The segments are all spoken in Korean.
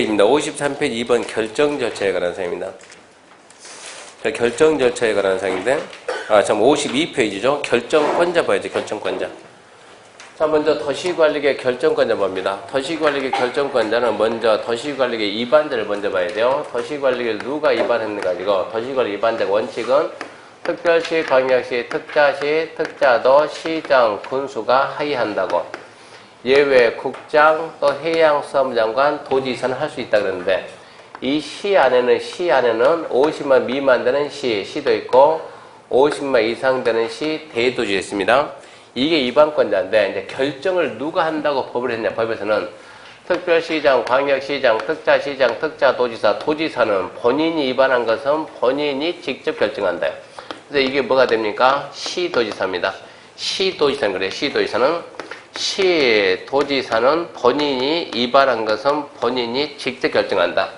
입니다. 53페이지 2번 결정 절차에 관한 사항입니다. 결정 절차에 관한 사항인데, 52페이지죠. 결정권자 봐야지, 결정권자. 자, 먼저 도시관리계 결정권자 봅니다. 도시관리계 결정권자는 먼저 도시관리계 위반자를 먼저 봐야 돼요. 도시관리계를 누가 위반했는가 가지고, 도시관리 위반자 원칙은 특별시, 광역시, 특자시, 특자도, 시장, 군수가 하의한다고. 예외 국장 또 해양수산부장관 도지사는 할 수 있다 그러는데 이 시 안에는 50만 미만 되는 시도 있고 50만 이상 되는 시 대도시가 있습니다. 이게 위반권자인데 이제 결정을 누가 한다고 법을 했냐? 법에서는 특별시장, 광역시장, 특자시장, 특자도지사, 도지사는 본인이 위반한 것은 본인이 직접 결정한다. 그래서 이게 뭐가 됩니까? 시도지사입니다. 시도지사는 그래요. 시도지사는 본인이 위반한 것은 본인이 직접 결정한다.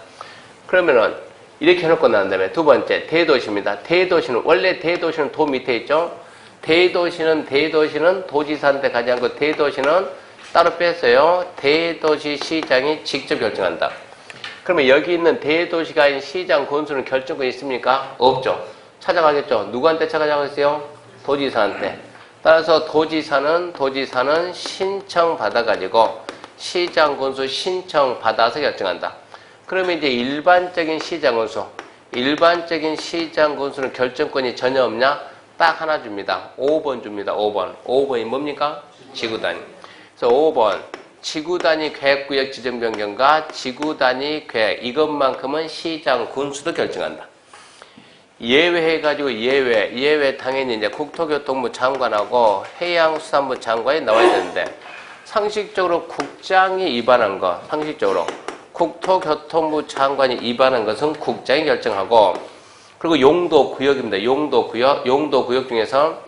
그러면은 이렇게 해놓고 난 다음에 두 번째 대도시입니다. 대도시는 원래 대도시는 도 밑에 있죠. 대도시는 도지사한테 가지 않고 대도시는 따로 뺐어요. 대도시 시장이 직접 결정한다. 그러면 여기 있는 대도시가 아닌 시장 군수는 결정권이 있습니까? 없죠. 찾아가겠죠. 누구한테 찾아가겠어요? 도지사한테. 따라서 도지사는 신청 받아가지고 시장 군수 신청 받아서 결정한다. 그러면 이제 일반적인 시장 군수는 결정권이 전혀 없냐? 딱 하나 줍니다. 5번 줍니다. 5번이 뭡니까? 지구단위. 그래서 5번 지구단위 계획구역 지정 변경과 지구단위 계획 이것만큼은 시장 군수도 결정한다. 예외해가지고 예외 당연히 이제 국토교통부 장관하고 해양수산부 장관이 나와야 되는데 상식적으로 국장이 위반한 거, 상식적으로 국토교통부 장관이 위반한 것은 국장이 결정하고 그리고 용도구역입니다. 용도구역 중에서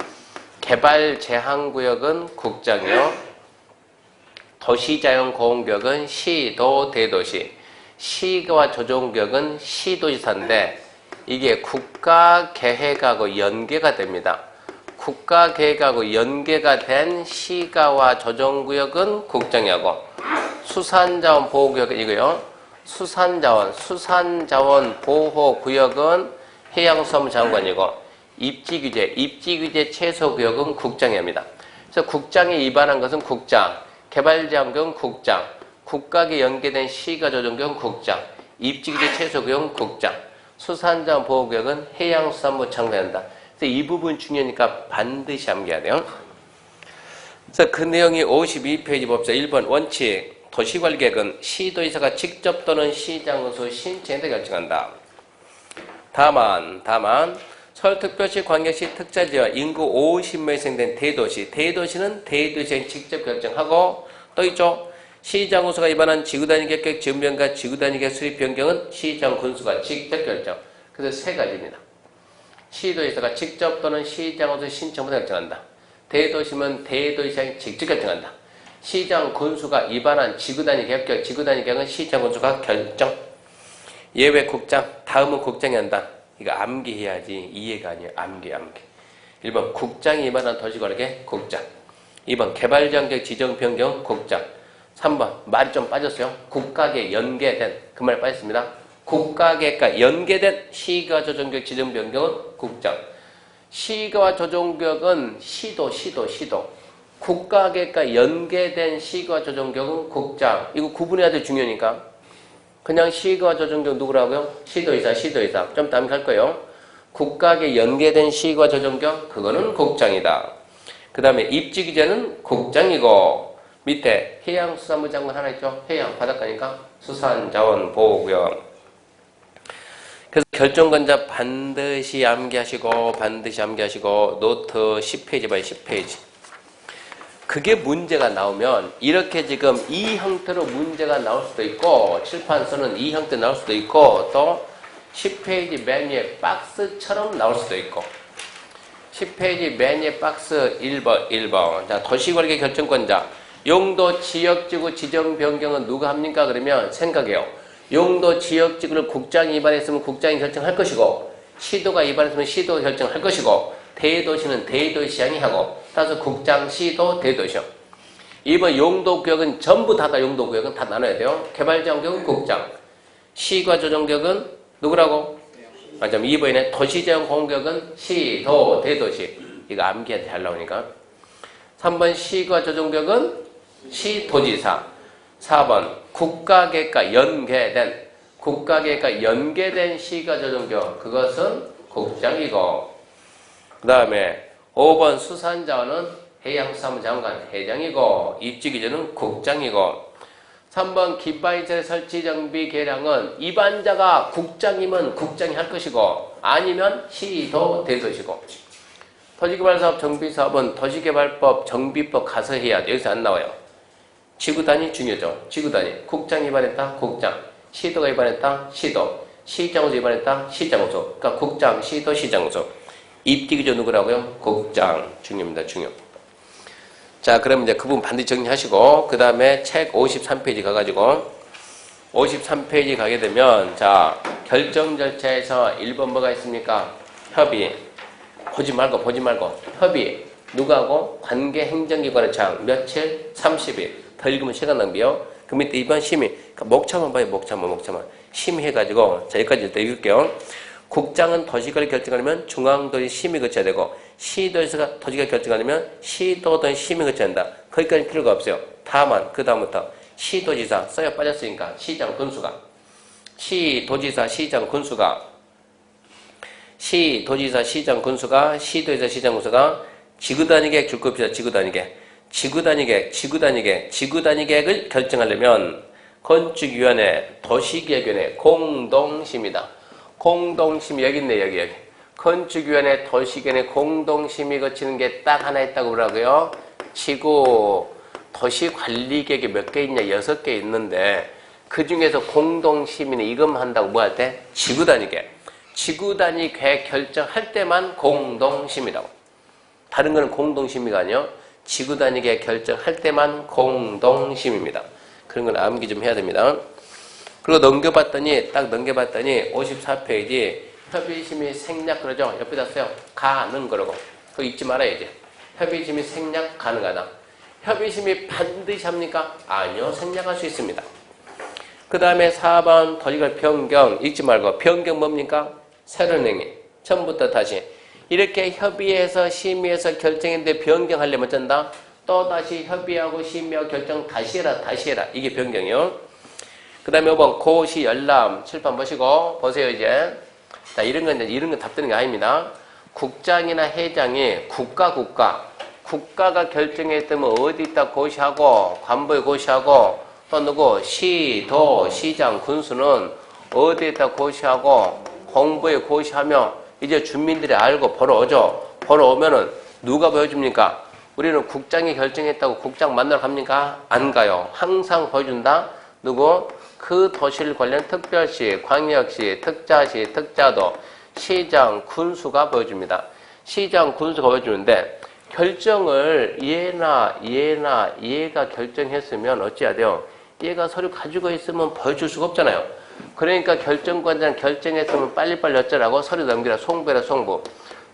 개발제한구역은 국장이요. 도시자연보호구역은 시도 대도시, 시와 조정구역은 시도지사인데 이게 국가계획하고 연계가 됩니다. 국가계획하고 연계가 된 시가와 조정구역은 국장이 하고 수산자원 보호구역은 이거요. 수산자원 보호구역은 해양수산부 장관이고 입지규제 최소구역은 국장이 합니다. 그래서 국장이 위반한 것은 국장, 개발제한구역은 국장, 국가계 연계된 시가 조정구역은 국장, 입지규제 최소구역은 국장, 수산자원 보호구역은 해양수산부 장관한다. 그래서 이 부분 중요하니까 반드시 암기해야 돼요. 그래서 그 내용이 52페이지 봅시다. 1번 원칙. 도시관리계획은 시도지사가 직접 또는 시장군수 신청에 결정한다. 다만 서울특별시, 광역시, 특자지역 인구 50만 이상 된 대도시는 대도시에 직접 결정하고 또 있죠. 시장군수가 위반한 지구단위 계획 지원변경과 지구단위 계획 수립 변경은 시장군수가 직접 결정. 그래서 세 가지입니다. 시도지사가 직접 또는 시장군수 신청보다 결정한다. 대도시면 대도시장이 직접 결정한다. 시장군수가 위반한 지구단위 계획은 시장군수가 결정. 예외 국장, 다음은 국장이 한다. 이거 암기해야지 이해가 아니에요. 암기. 1번 국장이 위반한 도시관리계획 국장. 2번 개발지역계획 지정변경 국장. 3번 말이 좀 빠졌어요. 국가계 연계된 그 말 빠졌습니다. 국가계획과 연계된 시가 조정구역 지정 변경은 국장. 시가와 조정구역은 시도. 국가계획과 연계된 시가 조정구역은 국장. 이거 구분해야 돼 중요하니까. 그냥 시가 조정구역 누구라고요? 시도지사. 좀 이따 할 거예요. 국가계획 연계된 시가 조정구역 그거는 국장이다. 그 다음에 입지규제는 국장이고 밑에 해양수산부 장관 하나 있죠? 해양, 바닷가니까 수산자원보호구역. 그래서 결정권자 반드시 암기하시고 노트 10페이지 봐요. 10페이지. 그게 문제가 나오면 이렇게 지금 이 형태로 문제가 나올 수도 있고 칠판서는 이 형태 나올 수도 있고 또 10페이지 맨 위에 박스처럼 나올 수도 있고 10페이지 맨 위에 박스 1번. 자, 도시관리계 결정권자. 용도 지역지구 지정 변경은 누가 합니까? 그러면 생각해요. 용도 지역지구를 국장이 위반했으면 국장이 결정할 것이고 시도가 위반했으면 시도가 결정할 것이고 대도시는 대도시장이 하고 따라서 국장, 시도, 대도시요. 2번 용도구역은 전부 다 용도구역은 다 나눠야 돼요. 개발지원구역은 국장. 시과 조정구역은 누구라고? 맞아. 2번에 도시재생공구역은 시, 도, 대도시. 이거 암기한테 잘 나오니까. 3번 시과 조정구역은 시도지사. 4번 국가계획과 연계된 시과 조정구역. 그것은 국장이고. 그 다음에 5번 수산자원은 해양수산부장관 회장이고 입지기준은 국장이고 3번 깃발시설 설치 정비 계량은 입안자가 국장이면 국장이 할 것이고 아니면 시도 대도시고 도시개발사업 정비사업은 도시개발법 정비법 가서 해야 돼. 여기서 안 나와요. 지구단위 중요죠. 지구단위 국장이 위반했다 국장 시도가 위반했다 시도 시장소 위반했다 시장소 그러니까 국장 시도 시장소 입지기준 누구라고요? 국장 중요합니다. 중요. 자, 그럼 이제 그 부분 반드시 정리하시고, 그 다음에 책 53페이지 가가지고, 53페이지 가게 되면, 자, 결정 절차에서 1번 뭐가 있습니까? 협의. 보지 말고. 협의. 누구하고? 관계 행정기관의 장. 며칠? 30일. 더 읽으면 시간 낭비요. 그 밑에 2번 심의. 그러니까 목차만 봐요, 목차만. 심의해가지고, 자, 여기까지 일단 읽을게요. 국장은 도시계획을 결정하려면 중앙도시 심의 거쳐야 되고 시도에서 도시계획 결정하려면 시도도시 심의 거쳐야 한다. 거기까지 필요가 없어요. 다만 그 다음부터 시도지사 써야 빠졌으니까 시장 군수가 시도지사 시장 군수가 시도지사 시장 군수가 시도지사 시장 군수가 지구단위계획 줄 겁니다. 지구단위계획을 결정하려면 건축위원회 도시계획위원회 공동심의다. 공동심의 여기 있네 여기 건축위원회 도시계획 공동심의 거치는 게 딱 하나 있다고 그러고요. 지구 도시관리계획이 몇 개 있냐 6개 있는데 그 중에서 공동심의는 이것만 한다고 뭐 할 때? 지구단위 계획 결정할 때만 공동심의라고. 다른 거는 공동심의가 아니요. 지구단위 계획 결정할 때만 공동심의입니다. 그런 건 암기 좀 해야 됩니다. 그리고 넘겨봤더니 54페이지 협의심의 생략 그러죠? 옆에다 써요. 가는 거라고. 그거 잊지 말아야지. 협의심의 생략 가능하다. 협의심이 반드시 합니까? 아니요. 생략할 수 있습니다. 그 다음에 4번 도시계획 변경 읽지 말고 변경 뭡니까? 새로운 행위. 처음부터 다시. 이렇게 협의해서 심의해서 결정했는데 변경하려면 어쩐다? 또 다시 협의하고 심의하고 결정 다시 해라. 이게 변경이요. 그 다음에 5번 고시 열람 칠판 보시고 보세요 이제. 자, 이런 건 답되는 게 아닙니다. 국장이나 회장이 국가가 결정했다면 어디 있다 고시하고 관부에 고시하고 또 누구 시도 시장 군수는 어디 있다 고시하고 공부에 고시하며 이제 주민들이 알고 보러 오죠. 보러 오면은 누가 보여줍니까? 우리는 국장이 결정했다고 국장 만나러 갑니까? 안 가요. 항상 보여준다. 누구? 그 도시를 관련 특별시, 광역시, 특자시, 특자도, 시장, 군수가 보여줍니다. 시장, 군수가 보여주는데 결정을 얘가 결정했으면 어찌해야 돼요? 얘가 서류 가지고 있으면 보여줄 수가 없잖아요. 그러니까 결정관장 결정했으면 빨리빨리 어쩌라고? 서류 넘기라, 송부해라, 송부.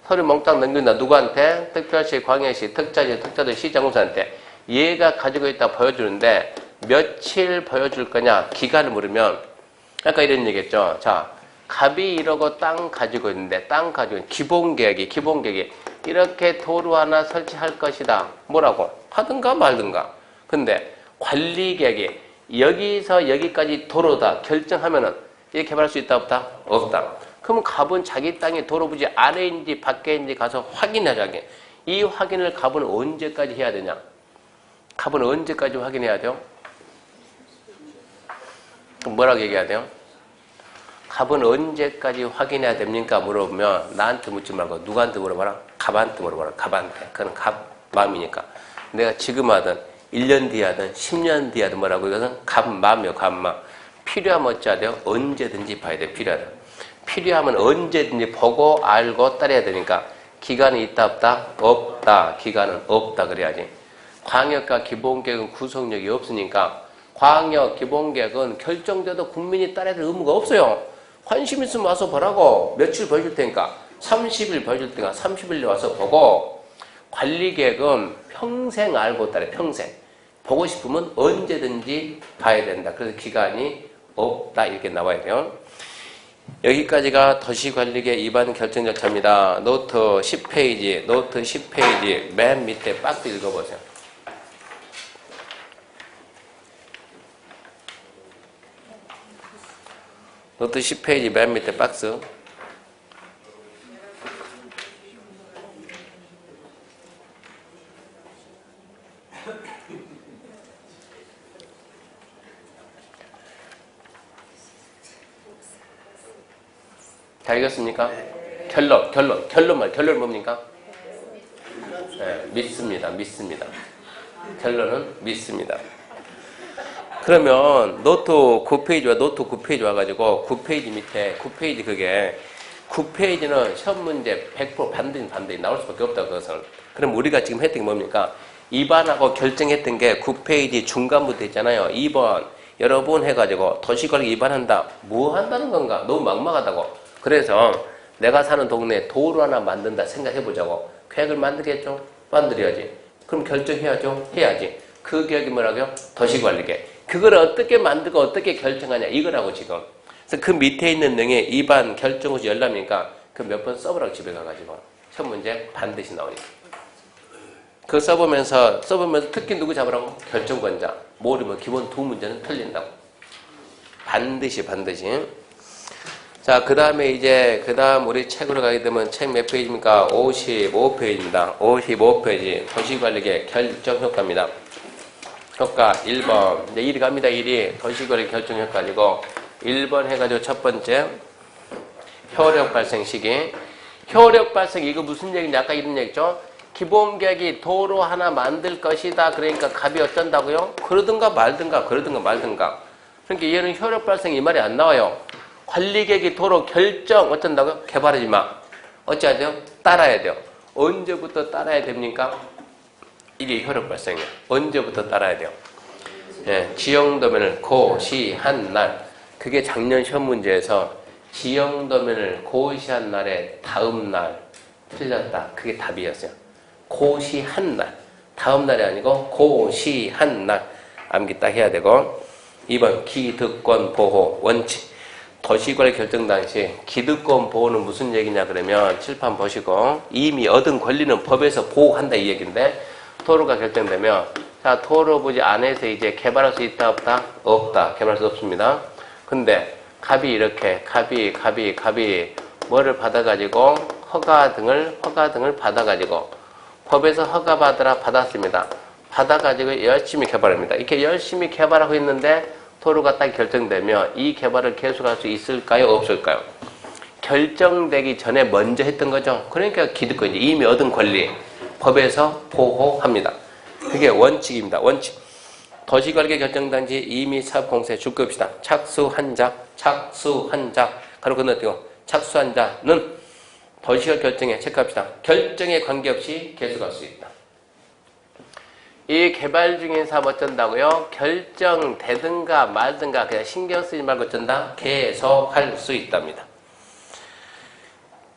서류 몽땅 넘긴다. 누구한테? 특별시, 광역시, 특자시, 특자도, 시장, 군수한테. 얘가 가지고 있다 보여주는데 며칠 보여줄 거냐? 기간을 물으면 아까 이런 얘기했죠. 자, 갑이 이러고 땅 가지고 있는데 기본계획이 이렇게 도로 하나 설치할 것이다. 뭐라고? 하든가 말든가. 근데 관리계획이 여기서 여기까지 도로다 결정하면은 이게 개발할 수 있다 없다? 없다. 그러면 갑은 자기 땅이 도로 부지 안에인지 밖에인지 가서 확인하자게. 이 확인을 갑은 언제까지 해야 되냐? 갑은 언제까지 확인해야 돼요? 뭐라고 얘기해야 돼요? 갑은 언제까지 확인해야 됩니까? 물어보면 나한테 묻지 말고 누구한테 물어봐라? 갑한테 물어봐라. 갑한테. 그건 갑 마음이니까. 내가 지금 하든 1년 뒤에 하든 10년 뒤에 하든 뭐라고 이것은 갑 마음이요. 갑 마음. 필요하면 어찌해야 돼요? 언제든지 봐야 돼요. 필요하면 언제든지 보고 알고 따라야 되니까 기간이 있다 없다? 없다. 기간은 없다 그래야지. 광역과 기본계획은 구속력이 없으니까 광역 기본계획은 결정돼도 국민이 따라야 될 의무가 없어요. 관심 있으면 와서 보라고. 며칠 보여줄 테니까 30일 보여줄 테니까 30일 와서 보고 관리계획은 평생 알고 따라 평생. 보고 싶으면 언제든지 봐야 된다. 그래서 기간이 없다. 이렇게 나와야 돼요. 여기까지가 도시관리계 입안 결정 절차입니다. 노트 10페이지, 노트 10페이지 맨 밑에 박스 읽어보세요. 노트 10페이지 맨 밑에 박스. 잘 읽었습니까? 결론 뭡니까? 네, 믿습니다. 결론은 믿습니다. 그러면 노트 9페이지 와가지고 9페이지 밑에 9페이지 그게 9페이지는 시험 문제 100% 반드시 나올 수밖에 없다. 그것은. 그럼 우리가 지금 했던 게 뭡니까? 입안하고 결정했던 게 9페이지 중간부터 있잖아요. 2번 여러분 해가지고 도시관리 입안한다. 뭐 한다는 건가? 너무 막막하다고. 그래서 내가 사는 동네에 도로 하나 만든다 생각해보자고. 계획을 만들겠죠? 만들어야지. 그럼 결정해야죠? 해야지. 그 계획이 뭐라고요? 도시관리계. 그걸 어떻게 만들고 어떻게 결정하냐 이거라고 지금. 그래서 그 밑에 있는 능에 입안 결정고시 열람이니까 그 몇 번 써보라고 집에 가가지고. 시험 문제 반드시 나오니까. 그거 써보면서 특히 누구 잡으라고? 결정권자. 모르면 기본 두 문제는 틀린다고. 반드시. 자, 그 다음에 우리 책으로 가게 되면 책 몇 페이지입니까? 55페이지입니다. 55페이지. 도시관리계 결정효과입니다. 효과 1번. 이제 1이 갑니다. 1이 도시관리 결정효과이고 1번 해가지고 첫 번째 효력 발생 시기. 효력 발생 이거 무슨 얘기냐? 아까 이런 얘기죠. 기본 계획이 도로 하나 만들 것이다. 그러니까 값이 어쩐다고요? 그러든가 말든가. 그러니까 얘는 효력 발생 이 말이 안 나와요. 관리 계획이 도로 결정 어쩐다고요? 개발하지 마. 어찌해야 돼요? 따라야 돼요. 언제부터 따라야 됩니까? 이게 효력 발생이에요. 언제부터 따라야 돼요? 예, 지형도면을 고시한 날. 그게 작년 시험 문제에서 지형도면을 고시한 날에 다음 날 틀렸다. 그게 답이었어요. 고시한 날. 다음 날이 아니고 고시한 날. 암기 딱 해야 되고. 2번 기득권 보호 원칙. 도시관리 결정 당시 기득권 보호는 무슨 얘기냐 그러면 칠판 보시고 이미 얻은 권리는 법에서 보호한다 이 얘기인데 도로가 결정되면 자 도로부지 안에서 이제 개발할 수 있다 없다? 없다. 개발할 수 없습니다. 근데 갑이 이렇게 갑이 뭐를 받아가지고 허가 등을 받아가지고 법에서 허가 받았습니다. 받아가지고 열심히 개발합니다. 이렇게 열심히 개발하고 있는데 도로가 딱 결정되면 이 개발을 계속할 수 있을까요? 없을까요? 결정되기 전에 먼저 했던 거죠. 그러니까 기득권이지. 이미 얻은 권리 법에서 보호합니다. 그게 원칙입니다. 원칙. 도시관리 결정 당시 이미 사업공사에 줄 것이다. 착수한 자 가로 건너뛰고 착수한 자는 도시관 결정에 체크합시다. 결정에 관계없이 계속할 수 있다. 이 개발 중인 사업 어쩐다고요? 결정되든가 말든가 그냥 신경 쓰지 말고 어쩐다? 계속할 수 있답니다.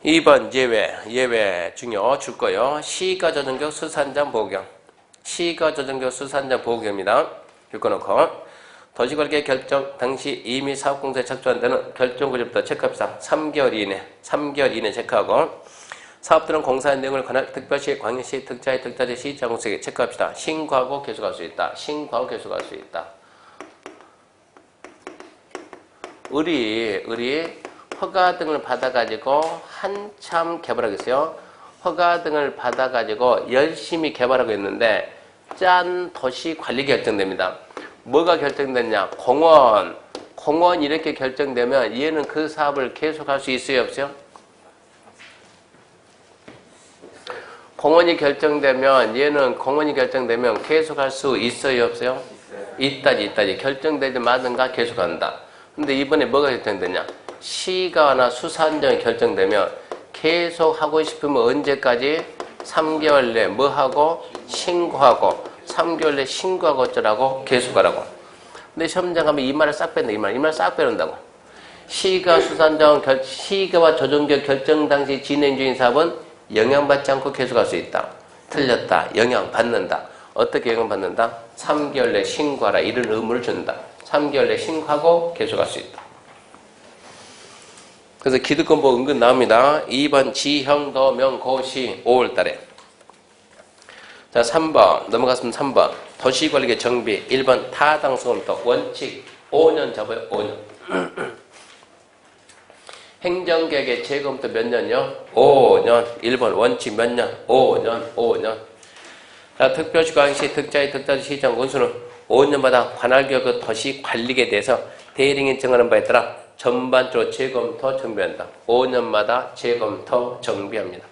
2번 예외 중요 줄 거요. 시가조정격 수산장 보호경. 시가조정격 수산장 보호경입니다. 줄 거놓고 도시관리 결정 당시 이미 사업공사에 착수한 데는 결정구조부터 체크합시다. 3개월 이내 체크하고 사업들은 공사한 내용을 관할 특별시, 광역시, 특자시, 특자지, 시장공사에게 체크합시다. 신고하고 계속할 수 있다. 우리 허가 등을 받아가지고 한참 개발하겠어요. 허가 등을 받아가지고 열심히 개발하고 있는데 짠 도시관리 결정됩니다. 뭐가 결정됐냐? 공원 이렇게 결정되면 얘는 그 사업을 계속할 수 있어요? 없어요? 공원이 결정되면 계속할 수 있어요? 없어요? 있다지. 결정되지 마든가 계속한다. 근데 이번에 뭐가 결정되냐? 시가나 수산정이 결정되면 계속하고 싶으면 언제까지? 3개월 내 뭐하고? 신고하고 3개월 내 신고하고 어쩌라고? 계속하라고. 근데 시험장 가면 이 말을 싹 뺀다. 이 말 싹 빼놓는다고. 시가 수산정 시가와 조정격 결정 당시 진행 중인 사업은 영향받지 않고 계속할 수 있다. 틀렸다. 영향받는다. 어떻게 영향받는다? 3개월 내 신고하라. 이런 의무를 준다. 3개월 내 신고하고 계속할 수 있다. 그래서 기득권법 은근 나옵니다. 2번 지형도명고시 5월달에. 자, 3번 넘어갔으면 3번 도시관리계 정비. 1번 타당성부터 원칙 5년 잡아요. 5년. 행정개혁의 재검부터 몇 년요? 5년. 1번 원칙 몇 년? 5년. 자, 특별시 광시 특자의 특자지 시장 원수는 5년마다 관할교육 도시관리계에 대해서 대리인이 정하는 바에 따라 전반적으로 재검토 정비한다. 5년마다 재검토 정비합니다.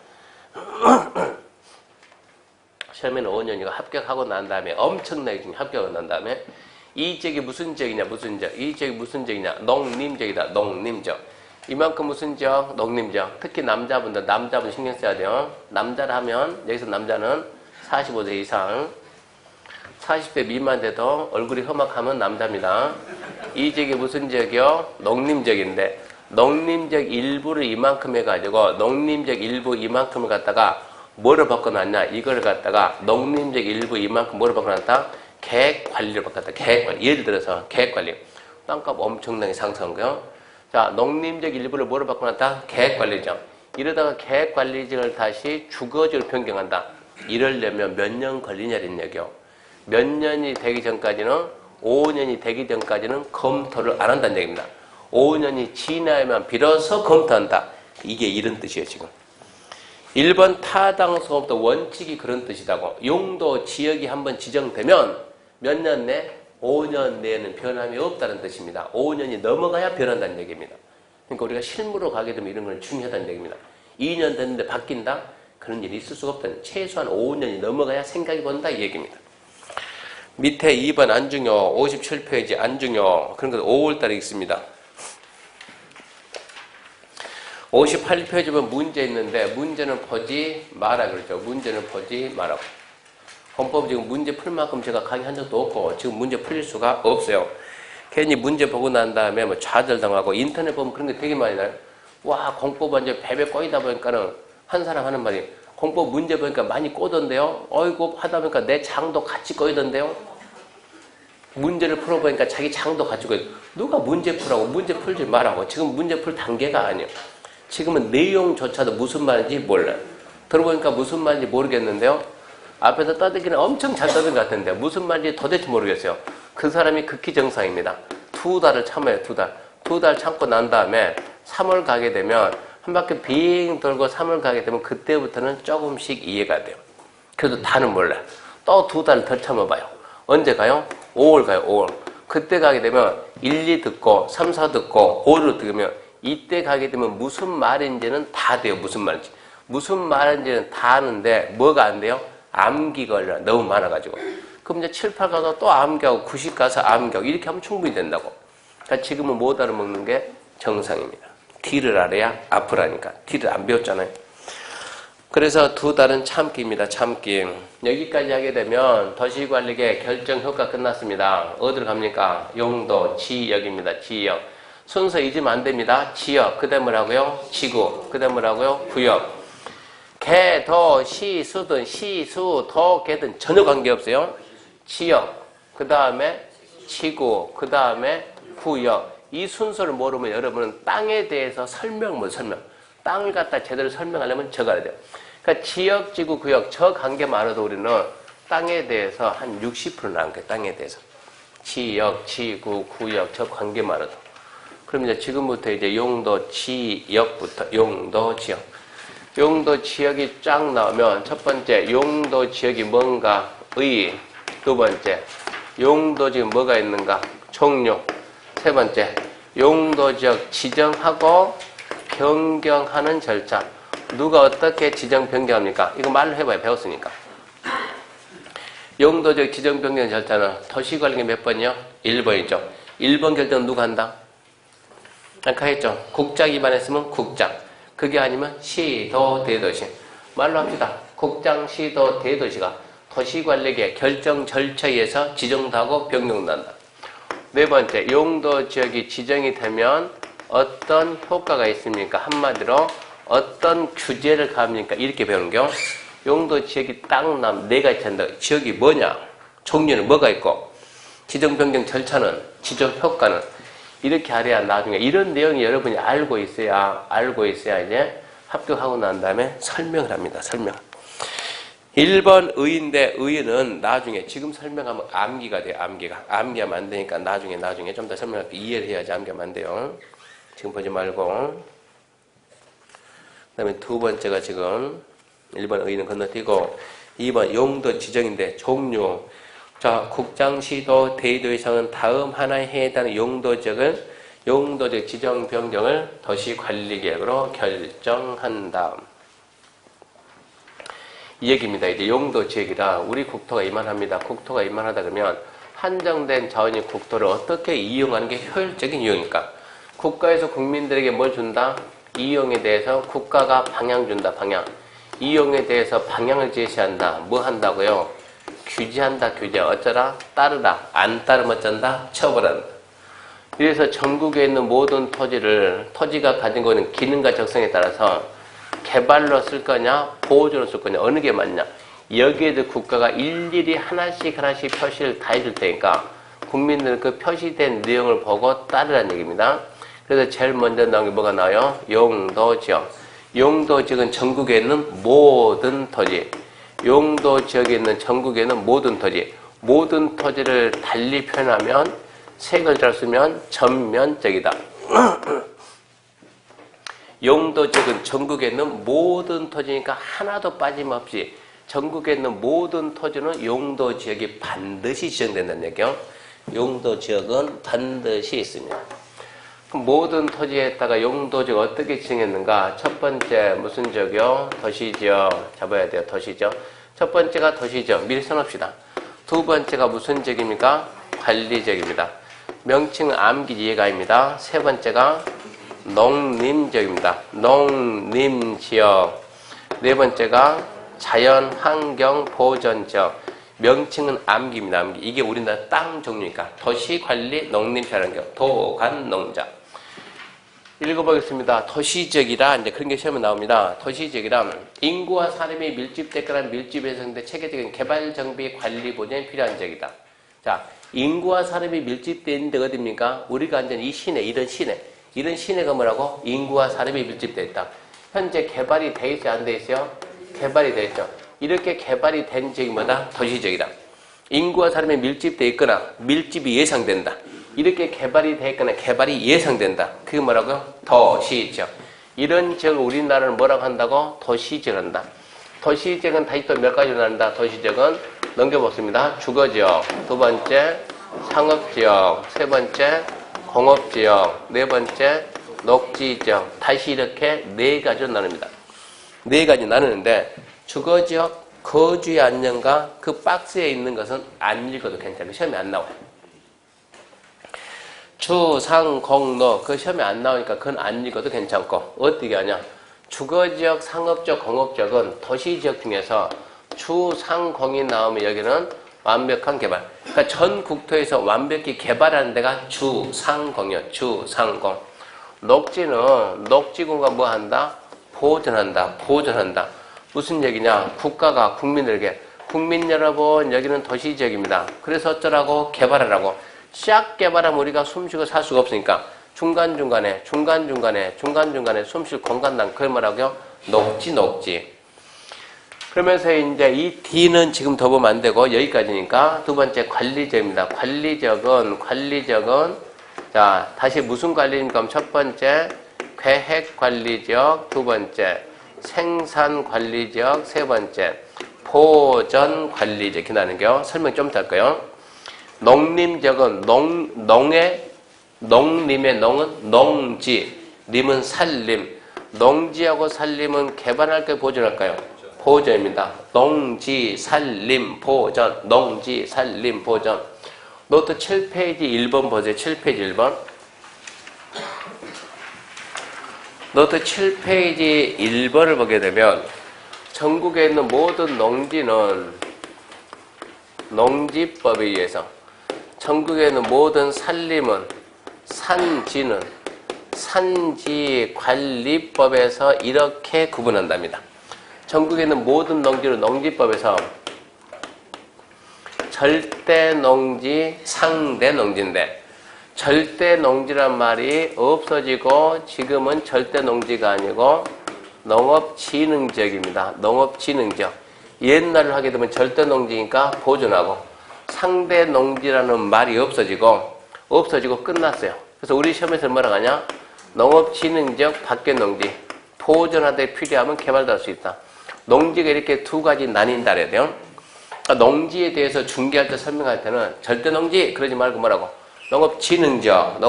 시험에는 5년이고 합격하고 난 다음에 엄청나게 합격하고 난 다음에 이 지역이 무슨 지역이냐 무슨 지역, 이 지역이 무슨 지역이냐 농림지역이다. 농림지역. 이만큼 무슨 지역? 농림지역. 특히 남자분 신경 써야 돼요. 남자를 하면 여기서 남자는 45세 이상 40대 미만 돼도 얼굴이 험악하면 남자입니다. 이 지역이 무슨 지역이요? 농림지역인데 농림지역 일부를 이만큼 해가지고 농림지역 일부 이만큼을 갖다가 뭐를 바꿔놨냐? 이걸 갖다가 농림지역 일부 이만큼 뭐를 바꿔놨다? 계획관리를 바꿨다. 계획관리. 예를 들어서 계획관리. 땅값 엄청나게 상승한 거요. 자, 농림지역 일부를 뭐를 바꿔놨다? 계획관리죠. 이러다가 계획관리직을 다시 주거지로 변경한다. 이러려면 몇 년 걸리냐는 얘기요. 몇 년이 되기 전까지는 5년이 되기 전까지는 검토를 안 한다는 얘기입니다. 5년이 지나야만 비로소 검토한다. 이게 이런 뜻이에요. 지금 1번 타당성부터 원칙이 그런 뜻이다고. 용도 지역이 한번 지정되면 몇 년 내? 5년 내에는 변함이 없다는 뜻입니다. 5년이 넘어가야 변한다는 얘기입니다. 그러니까 우리가 실무로 가게 되면 이런 건 중요하다는 얘기입니다. 2년 됐는데 바뀐다? 그런 일이 있을 수가 없다는, 최소한 5년이 넘어가야 생각이 본다 이 얘기입니다. 밑에 2번 안중요 57페이지 안중요 그런 거 5월달에 있습니다. 58페이지 보면 문제 있는데 문제는 보지 마라 그러죠. 문제는 보지 마라고. 헌법 지금 문제 풀 만큼 제가 강의한 적도 없고 지금 문제 풀릴 수가 없어요. 괜히 문제 보고 난 다음에 뭐 좌절당하고 인터넷 보면 그런 게 되게 많이 나요. 와 공법 이제 배배 꼬이다 보니까는 한 사람 하는 말이 공법 문제 보니까 많이 꼬던데요. 어이구 하다 보니까 내 장도 같이 꼬이던데요. 문제를 풀어보니까 자기 장도 같이 꼬이. 누가 문제 풀라고 문제 풀지 말라고. 지금 문제 풀 단계가 아니에요. 지금은 내용조차도 무슨 말인지 몰라요. 들어보니까 무슨 말인지 모르겠는데요. 앞에서 떠들기는 엄청 잘 떠든 것 같은데 무슨 말인지 도대체 모르겠어요. 그 사람이 극히 정상입니다. 2달을 참아요. 2달. 2달 참고 난 다음에 3월 가게 되면 한 바퀴 빙 돌고 3월 가게 되면 그때부터는 조금씩 이해가 돼요. 그래도 다는 몰라요. 또 2달 더 참아봐요. 언제 가요? 5월 가요. 5월. 그때 가게 되면 1, 2 듣고 3, 4 듣고 5를 듣으면 이때 가게 되면 무슨 말인지는 다 돼요. 무슨 말인지. 무슨 말인지는 다 아는데 뭐가 안 돼요? 암기 걸려. 너무 많아가지고. 그럼 이제 7, 8 가서 또 암기하고 90 가서 암기하고 이렇게 하면 충분히 된다고. 그러니까 지금은 못 알아먹는 게 정상입니다. D를 알아야 앞을 하니까. D를 안 배웠잖아요. 그래서 2달은 참기입니다. 참기. 여기까지 하게 되면 도시관리계 결정효과 끝났습니다. 어디로 갑니까? 용도, 지역입니다. 지역. 순서 잊으면 안 됩니다. 지역. 그 다음에 뭐라고요? 지구. 그 다음에 뭐라고요? 구역. 개, 도, 시, 수든 시, 수, 도, 개든 전혀 관계없어요. 지역. 그 다음에 지구. 그 다음에 구역. 이 순서를 모르면 여러분은 땅에 대해서 설명. 땅을 갖다 제대로 설명하려면 저거 알아야 돼요. 그러니까 지역, 지구, 구역 저 관계만 알아도 우리는 땅에 대해서 한 60% 나온 거예요. 땅에 대해서. 지역, 지구, 구역 저 관계만 알아도. 그럼 이제 지금부터 이제 용도, 지역부터 용도, 지역. 용도, 지역이 쫙 나오면 첫 번째 용도, 지역이 뭔가 의. 두 번째 용도, 지역 뭐가 있는가 종류. 세 번째 용도, 지역 지정하고 변경하는 절차. 누가 어떻게 지정 변경합니까? 이거 말로 해봐요. 배웠으니까. 용도적 지정 변경 절차는 도시관리계 몇 번이요? 1번이죠. 1번 결정은 누가 한다? 아까 했죠. 국장 위반했으면 국장. 그게 아니면 시도, 대도시. 말로 합시다. 국장, 시도, 대도시가 도시관리계 결정 절차에 의해서 지정도 하고 변경도 한다. 네 번째, 용도 지역이 지정이 되면 어떤 효과가 있습니까? 한마디로 어떤 규제를 가합니까? 이렇게 배우는 게 용도 지역이 딱 나면 네 가지 한다. 지역이 뭐냐? 종류는 뭐가 있고, 지정 변경 절차는, 지정 효과는, 이렇게 알아야 나중에 이런 내용이 여러분이 알고 있어야 이제 합격하고 난 다음에 설명을 합니다. 설명. 1번 의인데, 의인은 나중에 지금 설명하면 암기가 돼요. 암기하면 안 되니까 나중에 좀 더 설명할게요. 이해를 해야지 암기하면 안 돼요. 지금 보지 말고. 그 다음에 두 번째가 지금 1번 의인은 건너뛰고, 2번 용도 지정인데 종류. 자, 국장, 시도, 대의도 이상은 다음 하나에 해당하는 용도적 지정 변경을 도시관리계획으로 결정한다. 이 얘기입니다. 이제 용도 지역이다. 우리 국토가 이만합니다. 국토가 이만하다 그러면 한정된 자원인 국토를 어떻게 이용하는 게 효율적인 이용일까? 국가에서 국민들에게 뭘 준다? 이용에 대해서 국가가 방향 준다. 방향. 이용에 대해서 방향을 제시한다. 뭐 한다고요? 규제한다. 규제. 어쩌라? 따르라. 안 따르면 어쩐다? 처벌한다. 그래서 전국에 있는 모든 토지가 가지고 있는 기능과 적성에 따라서 개발로 쓸 거냐, 보호조로 쓸 거냐, 어느 게 맞냐. 여기에도 국가가 일일이 하나씩 표시를 다 해줄 테니까 국민들은 그 표시된 내용을 보고 따르라는 얘기입니다. 그래서 제일 먼저 나온 게 뭐가 나와요? 용도지역. 용도지역은 전국에 있는 모든 토지. 용도지역에 있는 전국에 있는 모든 토지. 모든 토지를 달리 표현하면 세 글자를 쓰면 전면적이다. 용도지역은 전국에 있는 모든 토지니까 하나도 빠짐없이 전국에 있는 모든 토지는 용도지역이 반드시 지정된다는 얘기요. 용도지역은 반드시 있습니다. 그럼 모든 토지에다가 용도지역 어떻게 지정했는가? 첫 번째 무슨 지역이요? 도시지역 잡아야 돼요. 도시지역. 첫 번째가 도시지역. 미리 써놓읍시다. 두 번째가 무슨 지역입니까? 관리지역입니다. 명칭은 암기 이해가입니다. 세 번째가 농림지역입니다. 농림지역. 네 번째가 자연환경보전지역. 명칭은 암기입니다. 암기. 이게 우리나라 땅 종류니까 도시관리 농림자연환경 도관농자. 읽어보겠습니다. 도시지역이라 이제 그런 게 시험에 나옵니다. 도시지역이란 인구와 사람이 밀집됐거나 밀집해서 근데 체계적인 개발정비 관리 보전이 필요한 지역이다. 자, 인구와 사람이 밀집되어 있는 데가 어딥니까? 우리가 앉은 이 시내, 이런 시내가 뭐라고? 인구와 사람이 밀집되어 있다. 현재 개발이 돼 있어요? 안 돼 있어요? 개발이 돼 있죠. 이렇게 개발이 된 지역이 뭐다? 도시지역이다. 인구와 사람이 밀집되어 있거나 밀집이 예상된다. 이렇게 개발이 돼 있거나 개발이 예상된다. 그게 뭐라고요? 도시지역. 이런 지역을 우리나라는 뭐라고 한다고? 도시지역 한다. 도시지역은 다시 또 몇 가지로 나눈다. 도시지역은 넘겨보겠습니다. 주거지역, 두 번째 상업지역, 세 번째 공업지역, 네 번째 녹지지역. 다시 이렇게 네 가지로 나눕니다. 네 가지 나누는데 주거지역, 거주의 안녕과 그 박스에 있는 것은 안 읽어도 괜찮아요. 시험에 안 나와요. 주, 상, 공, 노. 그 시험에 안 나오니까 그건 안 읽어도 괜찮고. 어떻게 하냐. 주거지역, 상업지역, 공업지역은 도시지역 중에서 주, 상, 공이 나오면 여기는 완벽한 개발. 그러니까 전 국토에서 완벽히 개발하는 데가 주, 상, 공이요. 주, 상, 공. 녹지구가 뭐 한다? 보존한다. 무슨 얘기냐? 국가가 국민들에게 국민 여러분 여기는 도시지역입니다. 그래서 어쩌라고? 개발하라고. 싹 개발하면 우리가 숨쉬고 살 수가 없으니까 중간중간에 숨쉴 공간당 그걸 뭐라고요? 녹지. 그러면서 이제 이 D는 지금 더 보면 안 되고 여기까지니까 두 번째 관리지역입니다. 관리지역은 자 다시 무슨 관리입니까? 첫 번째 계획관리지역, 두 번째 생산관리지역, 세 번째 보전관리지역 이렇게 나는 거 설명 좀 더 할까요? 농림지역은 농림의 농은 농지, 림은 산림. 농지하고 산림은 개발할 까 보존할까요? 보전입니다. 농지, 산림, 보전. 농지, 산림, 보전. 노트 7페이지 1번 보세요. 7페이지 1번. 노트 7페이지 1번을 보게 되면 전국에 있는 모든 농지는 농지법에 의해서 전국에 있는 모든 산림은 산지는 산지관리법에서 이렇게 구분한답니다. 전국에 있는 모든 농지를 농지법에서 절대 농지, 상대 농지인데 절대 농지란 말이 없어지고 지금은 절대 농지가 아니고 농업진흥지역입니다. 농업진흥지역. 옛날을 하게 되면 절대 농지니까 보존하고 상대 농지라는 말이 없어지고 끝났어요. 그래서 우리 시험에서 뭐라고 하냐? 농업진흥지역 밖의 농지. 보존하되 필요하면 개발도 할 수 있다. 농지가 이렇게 두 가지 나뉜다 그래야 돼요. 그러니까 농지에 대해서 중개할 때 설명할 때는 절대 농지 그러지 말고 뭐라고? 농업진흥지역,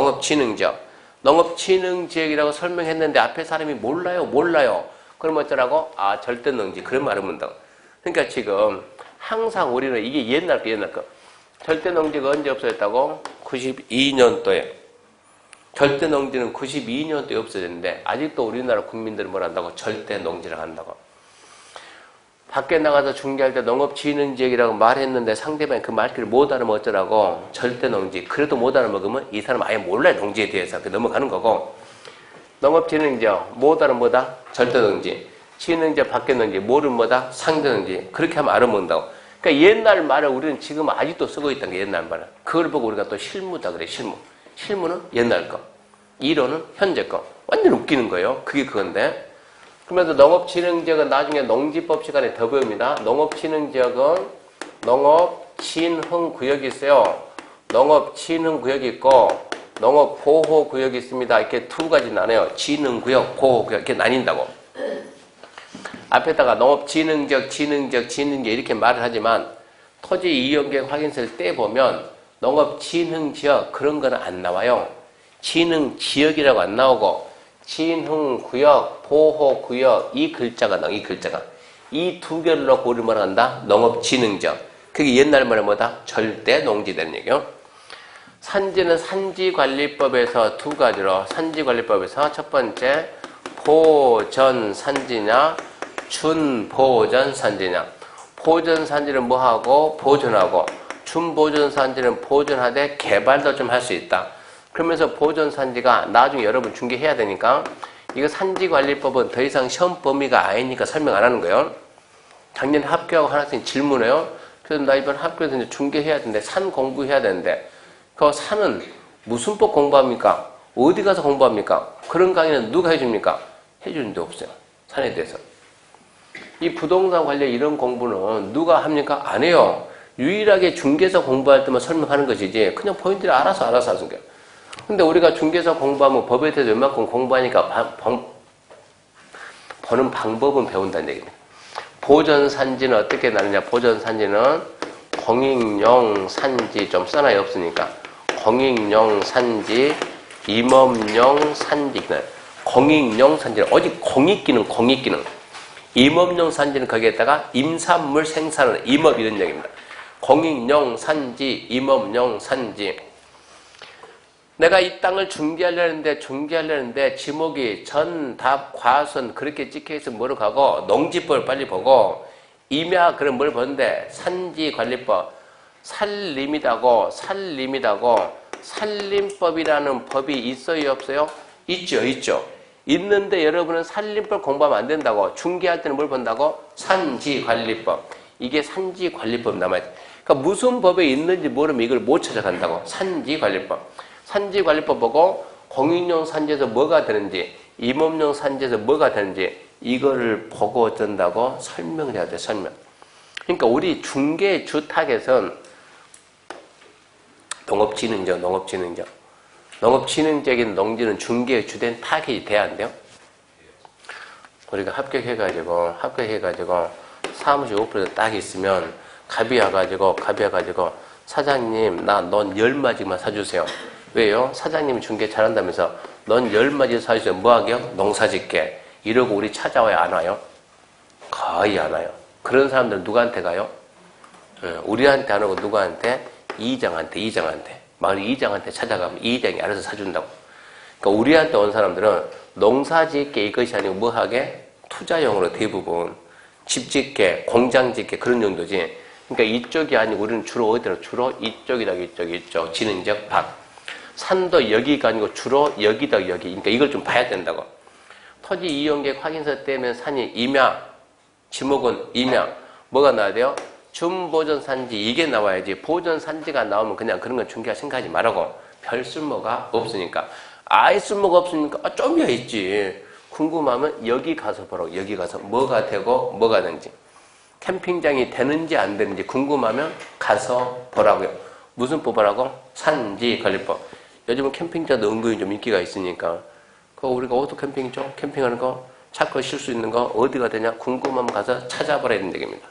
농업진흥지역이라고 설명했는데 앞에 사람이 몰라요. 그럼 어쩌라고? 아, 절대 농지. 그런 말을 문다고. 그러니까 지금 항상 우리는 이게 옛날 거. 절대 농지가 언제 없어졌다고? 92년도에. 절대 농지는 92년도에 없어졌는데 아직도 우리나라 국민들은 뭘 한다고? 절대 농지라고 한다고. 밖에 나가서 중개할 때 농업진흥지역이라고 말했는데 상대방이 그 말귀를 못 알아먹으면 어쩌라고? 절대 농지. 그래도 못 알아먹으면 이 사람 아예 몰라요. 농지에 대해서. 넘어가는 거고. 농업진흥지역. 못 알아먹다? 절대 농지. 진흥지역 밖에 농지. 모르면 뭐다? 상대 농지. 그렇게 하면 알아먹는다고. 그러니까 옛날 말을 우리는 지금 아직도 쓰고 있다는 게 옛날 말을. 그걸 보고 우리가 또 실무다 그래. 실무는 옛날 거. 이론은 현재 거. 완전 웃기는 거예요. 그게 그건데. 그러면서 농업진흥지역은 나중에 농지법 시간에 더 배웁니다. 농업진흥지역은 농업진흥구역이 있어요. 농업진흥구역이 있고 농업보호구역이 있습니다. 이렇게 두 가지 나눠요. 진흥구역, 보호구역 이렇게 나뉜다고. 앞에다가 농업진흥지역, 진흥지역 이렇게 말을 하지만 토지 이용계획 확인서를 떼보면 농업진흥지역 그런 거는 안 나와요. 진흥지역이라고 안 나오고 진흥구역, 보호구역 이 글자가 나와. 이 두 개를 놓고 우리 뭐라 한다? 농업진흥지역. 그게 옛날 말에 뭐다? 절대 농지 되는 얘기요. 산지는 산지관리법에서 두 가지로 산지관리법에서 첫 번째 보전산지냐 준보전산지냐. 보전산지는 뭐하고? 보존하고. 준보전산지는 보존하되 개발도 좀 할 수 있다. 그러면서 보존산지가 나중에 여러분 중개해야 되니까 이거 산지관리법은 더 이상 시험 범위가 아니니까 설명 안 하는 거예요. 작년에 합격하고 하나씩 질문해요. 그래서 나 이번 합격해서 이제 중개해야 되는데 산 공부해야 되는데 그 산은 무슨 법 공부합니까? 어디 가서 공부합니까? 그런 강의는 누가 해줍니까? 해주는 데 없어요. 산에 대해서. 이 부동산 관련 이런 공부는 누가 합니까? 안 해요. 유일하게 중개사 공부할 때만 설명하는 것이지 그냥 본인들이 알아서 하는 거예요. 근데 우리가 중개사 공부하면 법에 대해서 웬만큼 공부하니까 버는 방법은 배운다는 얘기입니다. 보전산지는 어떻게 나누냐? 보전산지는 공익용 산지 좀 써놔야 없으니까 공익용 산지, 임업용 산지. 공익용 산지는 오직 공익기능. 임업용 산지는 거기에다가 임산물 생산을 임업 이런 얘기입니다. 공익용 산지, 임업용 산지. 내가 이 땅을 중개하려는데 지목이 전, 답, 과선 그렇게 찍혀있어 뭐로 가고 농지법을 빨리 보고 임야 그럼 뭘 보는데 산지관리법 산림이라고 산림법이라는 법이 있어요 없어요? 있죠. 있는데 여러분은 산림법 공부하면 안 된다고. 중개할 때는 뭘 본다고? 산지관리법. 이게 산지관리법 남아야 돼. 그러니까 무슨 법에 있는지 모르면 이걸 못 찾아간다고. 산지관리법 보고 공익용 산지에서 뭐가 되는지 임업용 산지에서 뭐가 되는지 이거를 보고 어쩐다고 설명을 해야 돼. 설명. 그러니까 우리 중개 주탁에선 농업진흥적인 농지는 농지는 중개의 주된 타겟이 돼야 안 돼요? 우리가 합격해가지고 사무실 오픈해서 딱 있으면 갑이 와가지고 사장님 나 넌 10마지만 사주세요. 왜요? 사장님이 중개 잘한다면서 넌 10마지 사주세요. 뭐하게요? 농사짓게. 이러고 우리 찾아와야 안 와요? 거의 안 와요. 그런 사람들은 누구한테 가요? 우리한테 안 오고 누구한테? 이장한테. 마을 이장한테 찾아가면 이장이 알아서 사준다고. 그러니까 우리한테 온 사람들은 농사짓게 이것이 아니고 뭐하게? 투자용으로 대부분 집 짓게, 공장 짓게 그런 정도지. 그러니까 이쪽이 아니고 우리는 주로 어디로? 주로 이쪽. 진흥지역 밖. 산도 여기가 아니고 주로 여기다 여기. 그러니까 이걸 좀 봐야 된다고. 토지 이용계획 확인서 떼면 산이 임야, 지목은 임야. 뭐가 나야 돼요? 준보전산지 이게 나와야지. 보전산지가 나오면 그냥 그런 건 중개할 생각하지 말라고. 별 쓸모가 없으니까. 아예 쓸모가 없으니까 좀 있지. 궁금하면 여기 가서 보라고. 여기 가서 뭐가 되고 뭐가 되는지. 캠핑장이 되는지 안 되는지 궁금하면 가서 보라고요. 무슨 법 보라고? 산지관리법. 요즘은 캠핑장도 은근히 좀 인기가 있으니까 그거 우리가 어디 캠핑이죠? 캠핑하는 거 찾고 쉴 수 있는 거 어디가 되냐? 궁금하면 가서 찾아보라 이런 얘기입니다.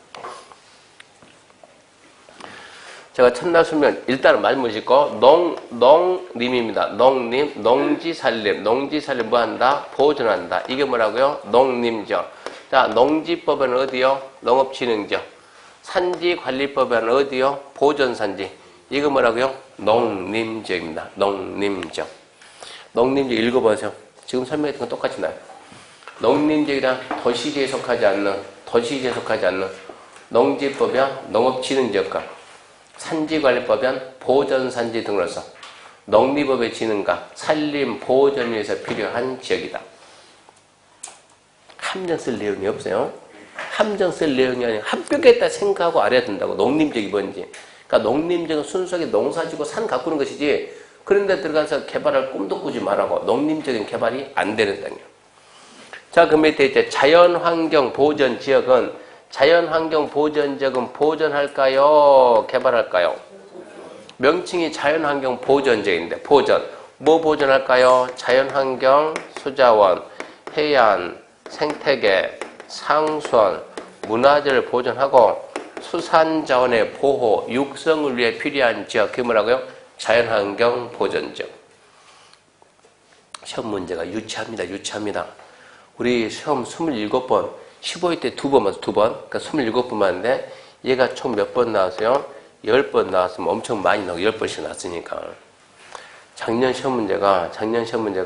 제가 첫날 설명 일단은 말 무시고 농림입니다. 농림, 농지살림. 농지살림 뭐 한다? 보존한다. 이게 뭐라고요? 농림죠. 자, 농지법에는 어디요? 농업진흥죠. 산지관리법에는 어디요? 보존산지. 이거 뭐라고요? 농림지역입니다. 농림지역. 농림지역 읽어보세요. 지금 설명했던 건 똑같이 나요. 농림지역이란 도시지에 속하지 않는 농지법이야 농업진흥지역과 산지관리법은 보전산지 등으로서 농림법의 진흥과 산림 보존을 위해서 필요한 지역이다. 함정 쓸 내용이 없어요. 함정 쓸 내용이 아니라 합격했다 생각하고 알아야 된다고. 농림지역이 뭔지. 그러니까 농림지역은 순수하게 농사지고 산 가꾸는 것이지 그런 데 들어가서 개발할 꿈도 꾸지 말라고. 농림적인 개발이 안 되는다요. 자, 그 밑에 이제 자연환경 보전 지역은 자연환경 보전 지역은 보전할까요? 개발할까요? 명칭이 자연환경 보전 지역인데 보전. 뭐 보전할까요? 자연환경, 수자원, 해안, 생태계, 상수원, 문화재를 보존하고 수산자원의 보호, 육성을 위해 필요한 지역. 그게 뭐라고요? 자연환경 보전지역. 시험 문제가 유치합니다. 우리 시험 27번, 15회 때 2번 맞아, 2번. 그러니까 27번 맞는데 얘가 총 몇 번 나왔어요? 10번 나왔으면 엄청 많이 나오고 10번씩 나왔으니까. 작년 시험 문제가 작년 시험 문제.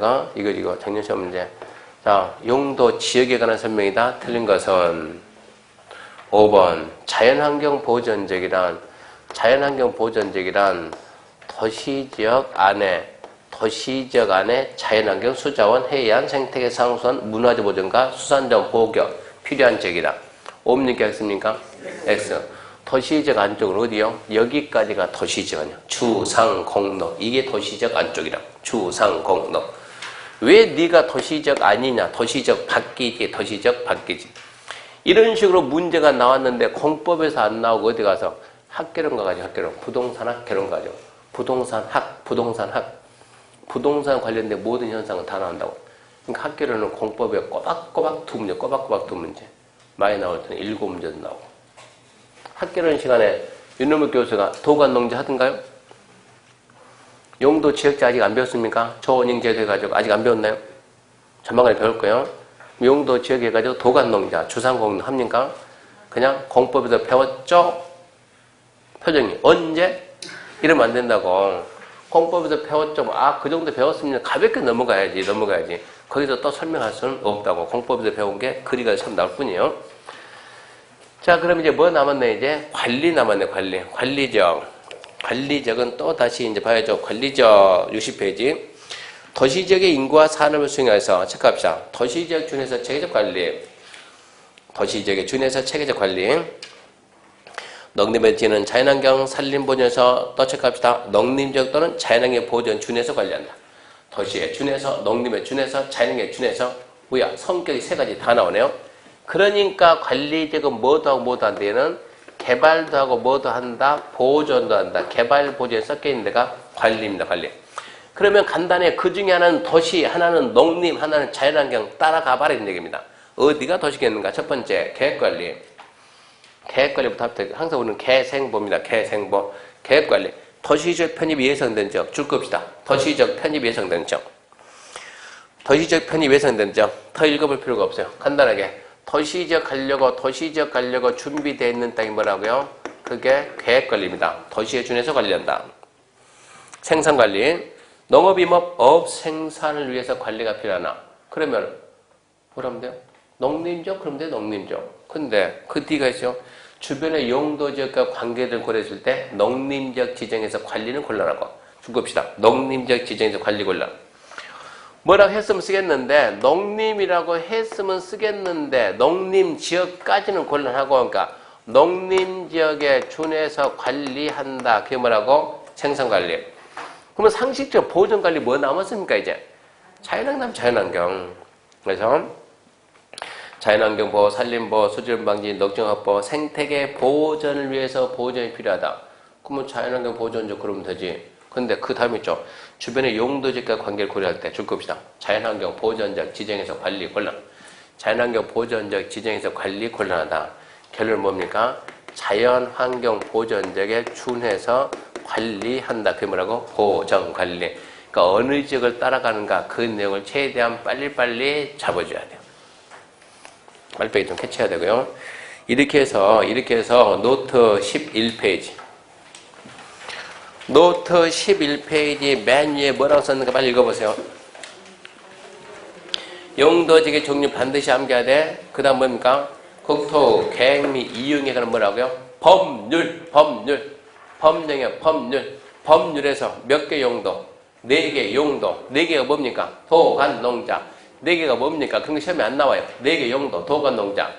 자, 용도 지역에 관한 설명이다. 틀린 것은 5번. 자연환경 보전지역이란 도시지역 안에 자연환경, 수자원, 해안, 생태계, 상수원, 문화재 보존과 수산자원 보호가 필요한 지역이다. 옵니까 X입니까? X. 도시지역 안쪽은 어디요? 여기까지가 도시지역 아니야. 주상공로. 이게 도시지역 안쪽이라. 주상공로. 왜 네가 도시지역 아니냐? 도시지역 밖이지. 이런 식으로 문제가 나왔는데 공법에서 안 나오고 어디 가서 학개론 가가지고 학개론. 부동산학 개론 가지고. 부동산 관련된 모든 현상은 다 나온다고. 그러니까 학개론은 공법에 꼬박꼬박 두 문제. 많이 나올 때는 7문제도 나오고. 학개론 시간에 윤노무 교수가 도관농지 하던가요? 용도 지역제 아직 안 배웠습니까? 조원행 제도해가지고 아직 안 배웠나요? 전망을 배울 거예요. 용도 지역에 해가지고 도관농자, 주상공로 합니까? 그냥 공법에서 배웠죠? 표정이 언제? 이러면 안 된다고. 공법에서 배웠죠? 그 정도 배웠으면 가볍게 넘어가야지. 거기서 또 설명할 수는 없다고. 공법에서 배운 게 그리가 처음 나올 뿐이에요. 자, 그럼 이제 뭐 남았네, 이제? 관리 남았네, 관리적은 또 다시 이제 봐야죠. 관리적 60페이지. 도시지역의 인구와 산업을 수행해서 체크합시다. 도시지역 준해서 체계적 관리. 농림의 지는 자연환경 산림 보존에서 또 체크합시다. 농림지역 또는 자연환경 보존 준해서 관리한다. 도시에 준해서, 농림에 준해서, 자연환경에 준해서. 뭐야? 성격이 세 가지 다 나오네요. 그러니까 관리지역은 뭐도 하고 뭐도 한다. 얘는 개발도 하고 뭐도 한다. 보존도 한다. 개발, 보존에 섞여있는 데가 관리입니다. 관리. 그러면 간단해. 그 중에 하나는 도시, 하나는 농림, 하나는 자연환경 따라가봐라 이런 얘기입니다. 어디가 도시겠는가? 첫 번째, 계획관리. 계획관리부터 합시다. 항상 우리는 계생보입니다. 계획관리. 도시적 편입이 예상된 지역. 줄 겁시다. 도시적 편입이 예상된 지역. 더 읽어볼 필요가 없어요. 간단하게. 도시지역 가려고 준비되어 있는 땅이 뭐라고요? 그게 계획관리입니다. 도시에 준해서 관리한다. 생산관리. 농업임업 생산을 위해서 관리가 필요하나? 그러면 뭐라면 돼요? 농림지역? 그러면 돼요, 농림지역. 근데 그 뒤가 있어요. 주변의 용도지역과 관계를 고려했을 때 농림지역 지정에서 관리는 곤란하고. 죽읍시다. 농림지역 지정에서 관리 곤란. 뭐라고 했으면 쓰겠는데 농림이라고 했으면 쓰겠는데 농림지역까지는 곤란하고 그러니까 농림지역에 준해서 관리한다. 그게 뭐라고? 생산관리. 그러면 상식적 보존관리 뭐 남았습니까 이제? 자연환경, 자연환경. 그래서 자연환경 보호, 산림보호, 수질오염 방지, 녹정확보, 생태계 보존을 위해서 보존이 필요하다. 그러면 자연환경 보존적 그러면 되지. 근데 그 다음 있죠. 주변의 용도적과 관계를 고려할 때 줄 겁시다. 자연환경 보존적 지정에서 관리 곤란. 자연환경 보존적 지정에서 관리 곤란하다. 결론은 뭡니까? 자연환경 보존적에 준해서 관리한다. 그게 뭐라고? 보존관리. 그러니까 어느 지역을 따라가는가 그 내용을 최대한 빨리빨리 잡아줘야 돼요. 빨리빨리 좀 캐치해야 되고요. 이렇게 해서 노트 11페이지. 노트 11페이지 맨 위에 뭐라고 썼는가 빨리 읽어보세요. 용도지의 종류 반드시 암기해야 돼. 그 다음 뭡니까? 국토, 계획 및 이용에 관한 뭐라고요? 법률. 법령이야, 법률에서 몇 개 용도? 4개 용도. 4개가 뭡니까? 도간, 농자. 4개가 뭡니까? 그런 게 시험에 안 나와요. 4개 용도, 도간, 농자.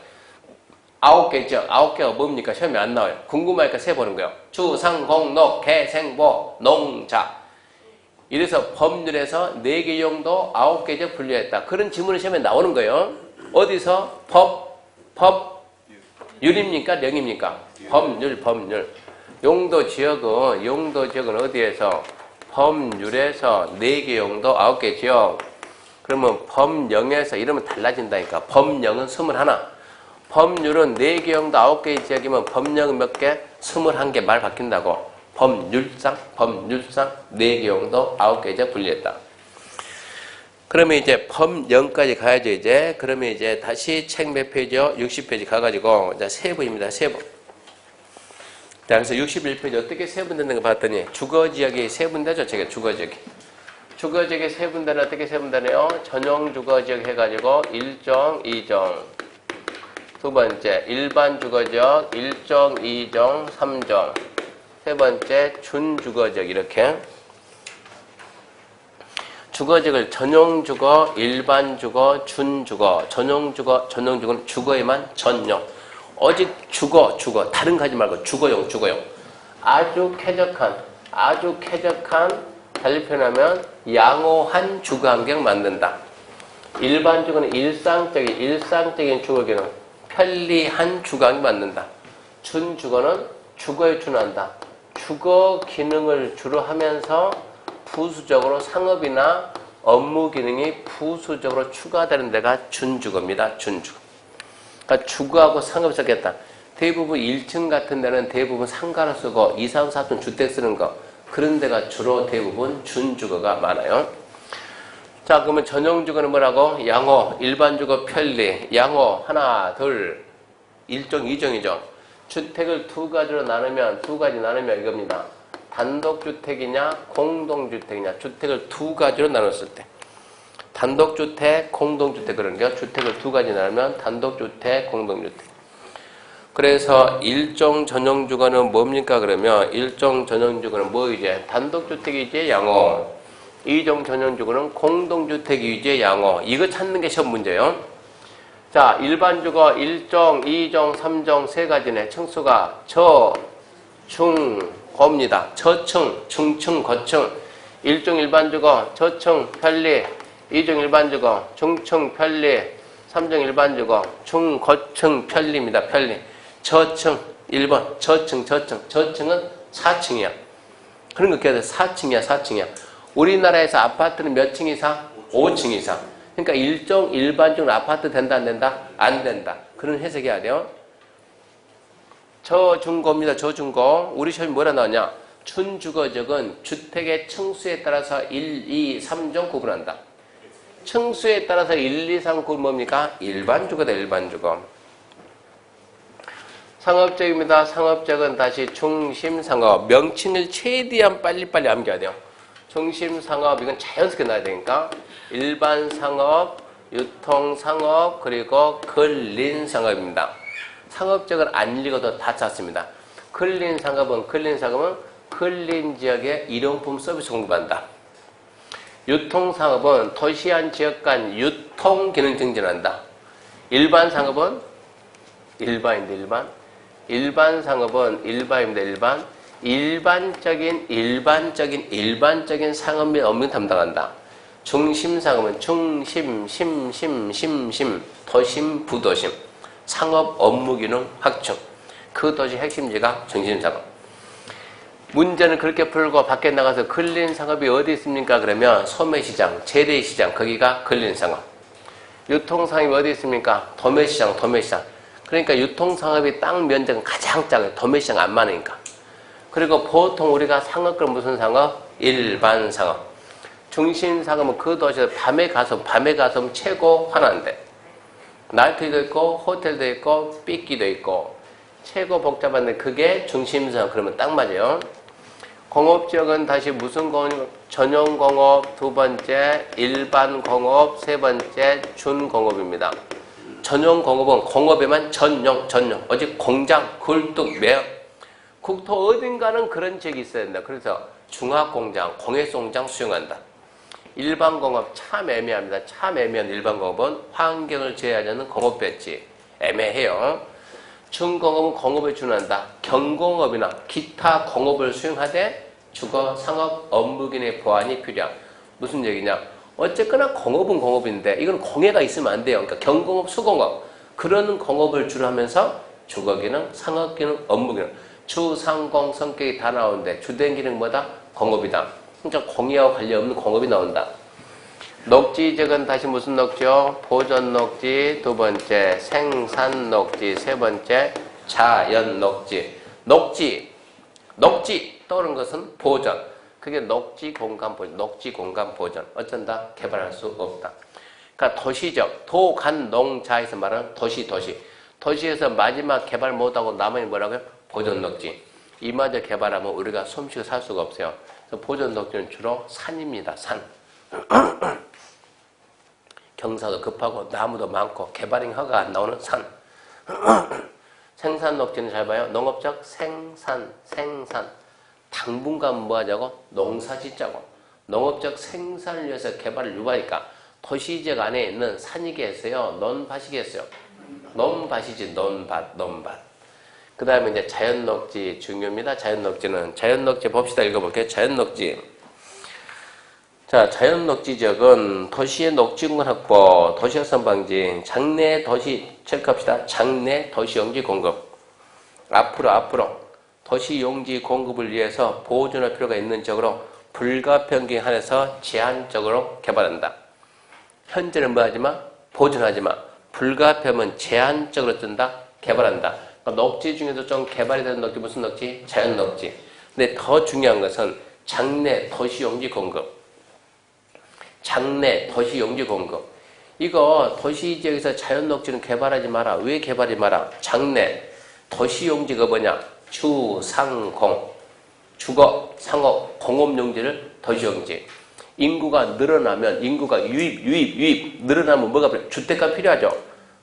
9개죠. 9개가 뭡니까? 시험에 안 나와요. 궁금하니까 세보는 거예요. 주상, 공, 녹, 개, 생, 보, 농자. 이래서 법률에서 4개 용도 9개죠. 분류했다. 그런 지문이 시험에 나오는 거예요. 어디서? 법률입니까? 령입니까? 법률. 용도 지역은 어디에서? 법률에서 4개 용도 9개 지역. 그러면 법령에서 이러면 달라진다니까. 법령은 21. 법률은 4개 용도 9개 지역이면 법령은 몇 개? 21개 말 바뀐다고. 법률상 4개 용도 9개 지역 분리했다. 그러면 이제 법령까지 가야죠, 이제. 그러면 이제 다시 책 몇 페이지요? 60페이지 가가지고, 자, 세부입니다, 세부. 자, 그래서 61페이지 어떻게 세분되는 거 봤더니, 주거지역이 세분되죠, 제가 주거지역이. 주거지역의 세분대는 어떻게 세분되네요? 전용 주거지역 해가지고, 1종, 2종. 두 번째, 일반 주거지역, 1종, 2종, 3종. 세 번째, 준주거지역, 이렇게. 주거지역을 전용주거, 일반주거, 준주거, 전용주거는 주거에만 전용. 오직 주거. 다른 거 하지 말고 주거용. 아주 쾌적한, 달리 표현하면 양호한 주거환경 만든다. 일반주거는 일상적인 주거기능, 편리한 주거환경 만든다. 준주거는 주거에 준한다. 주거 기능을 주로 하면서 부수적으로 상업이나 업무 기능이 부수적으로 추가되는 데가 준주거입니다. 준주거. 그러니까 주거하고 상업이 섞였다. 대부분 1층 같은 데는 대부분 상가를 쓰고 2, 3, 4층 주택 쓰는 거. 그런 데가 주로 대부분 준주거가 많아요. 자, 그러면 전용주거는 뭐라고? 양호, 일반주거 편리, 양호, 하나, 둘, 1종, 2종이죠. 주택을 두 가지로 나누면 이겁니다. 단독주택이냐, 공동주택이냐, 주택을 두 가지로 나눴을 때. 단독주택, 공동주택 그런 게 주택을 두 가지 나누면 단독주택, 공동주택. 그래서 일종 전용주거는 뭡니까? 그러면 일종 전용주거는 뭐 이제? 단독주택이지 양호. 2종 전용주거는 공동주택이지 양호. 이거 찾는 게 시험 문제예요. 자, 일반주거 1종, 2종, 3종 세 가지네. 층수가 저, 중, 고입니다. 저층, 중층, 고층. 1종 일반주거, 저층, 편리. 2종 일반주거, 중층, 편리. 3종 일반주거, 중고층, 편리입니다. 편리. 저층, 1번. 저층은 4층이야. 그런 거 기억해. 4층이야. 우리나라에서 아파트는 몇 층 이상? 5층 이상. 그러니까 일반적으로 아파트 된다, 안 된다? 안 된다. 그런 해석해야 돼요. 저중고입니다. 저중고. 우리 시험이 뭐라 나왔냐? 준주거적은 주택의 층수에 따라서 1, 2, 3종 구분한다. 층수에 따라서 1, 2, 3 구분 뭡니까? 일반주거다, 일반주거. 상업적입니다. 상업적은 다시 중심상업. 명칭을 최대한 빨리빨리 암기해야 돼요. 중심상업, 이건 자연스럽게 나와야 되니까. 일반상업, 유통상업, 그리고 근린상업입니다. 상업적은 안 읽어도 다 찾습니다. 근린상업은 근린지역의 일용품 서비스 공급한다. 유통상업은 도시한 지역 간 유통기능 증진한다. 일반상업은 일반. 일반 상업은 일반입니다. 일반적인 상업 및 업무 담당한다. 중심 상업은 중심, 심심, 도심, 부도심. 상업 업무 기능 확충. 그 도시 핵심지가 중심 상업. 문제는 그렇게 풀고 밖에 나가서 걸린 상업이 어디 있습니까? 그러면 소매시장, 재래시장, 거기가 걸린 상업. 유통상업이 어디 있습니까? 도매시장. 그러니까 유통상업이 땅 면적은 가장 작아요. 도매시장 안 많으니까. 그리고 보통 우리가 상업은 무슨 상업? 일반 상업. 중심 상업은 그 도시에서 밤에 가서 최고 환한데. 나이트도 있고, 호텔도 있고, 삐끼도 있고, 최고 복잡한데 그게 중심 상업. 그러면 딱 맞아요. 공업지역은 다시 무슨 공업? 전용공업, 두 번째 일반 공업, 세 번째 준공업입니다. 전용공업은 공업에만 전용. 어디 공장, 굴뚝, 매업. 국토 어딘가는 그런 지역이 있어야 된다. 그래서 중화공장, 공해송장 수용한다. 일반 공업 참 애매합니다. 참 애매한 일반 공업은 환경을 제어하지 않는 공업 배치. 애매해요. 중공업은 공업에 준한다. 경공업이나 기타 공업을 수용하되 주거, 상업, 업무기능의 보완이 필요한. 무슨 얘기냐? 어쨌거나 공업은 공업인데 이건 공해가 있으면 안 돼요. 그러니까 경공업, 수공업 그런 공업을 주로 하면서 주거기능, 상업기능, 업무기능 주상공 성격이 다 나오는데 주된 기능 뭐다? 공업이다. 그러니까 공해와 관련 없는 공업이 나온다. 녹지지역은 다시 무슨 녹지요? 보존 녹지, 두 번째 생산 녹지, 세 번째 자연 녹지. 녹지 떠오른 것은 보존. 그게 녹지 공간 보존. 어쩐다? 개발할 수 없다. 그러니까 도시적, 도간농자에서 말하는 도시에서 마지막 개발 못하고 나머지 뭐라고요? 보존 녹지. 이마저 개발하면 우리가 숨쉬고 살 수가 없어요. 그래서 보존 녹지는 주로 산입니다. 산. 경사도 급하고 나무도 많고 개발행 허가 안 나오는 산. 생산 녹지는 잘 봐요. 농업적 생산. 당분간 뭐 하자고? 농사 짓자고. 농업적 생산을 위해서 개발을 유발하니까 도시지역 안에 있는 산이겠어요? 논밭이겠어요? 논밭이지, 논밭. 그 다음에 이제 자연녹지 중요합니다. 자연녹지 봅시다. 읽어볼게요. 자연녹지. 자, 자연녹지 지역은 도시의 녹지공간 확보, 도시확산 방지, 장내 도시 체크합시다. 장내 도시용지 공급. 앞으로 도시용지 공급을 위해서 보존할 필요가 있는 지역으로 불가평균에 한해서 제한적으로 개발한다. 현재는 뭐 하지마? 보존하지마. 불가평은 제한적으로 뜬다. 개발한다. 그러니까 녹지 중에도 좀 개발이 되는 녹지 무슨 녹지? 자연녹지. 근데 더 중요한 것은 장내 도시용지 공급. 장내 도시용지 공급. 이거 도시지역에서 자연녹지는 개발하지 마라. 왜 개발하지 마라? 장내 도시용지가 뭐냐? 주상공. 주거, 상업, 공업용지를 도시용지. 인구가 늘어나면 인구가 유입 늘어나면 뭐가 필요해? 주택가 필요하죠.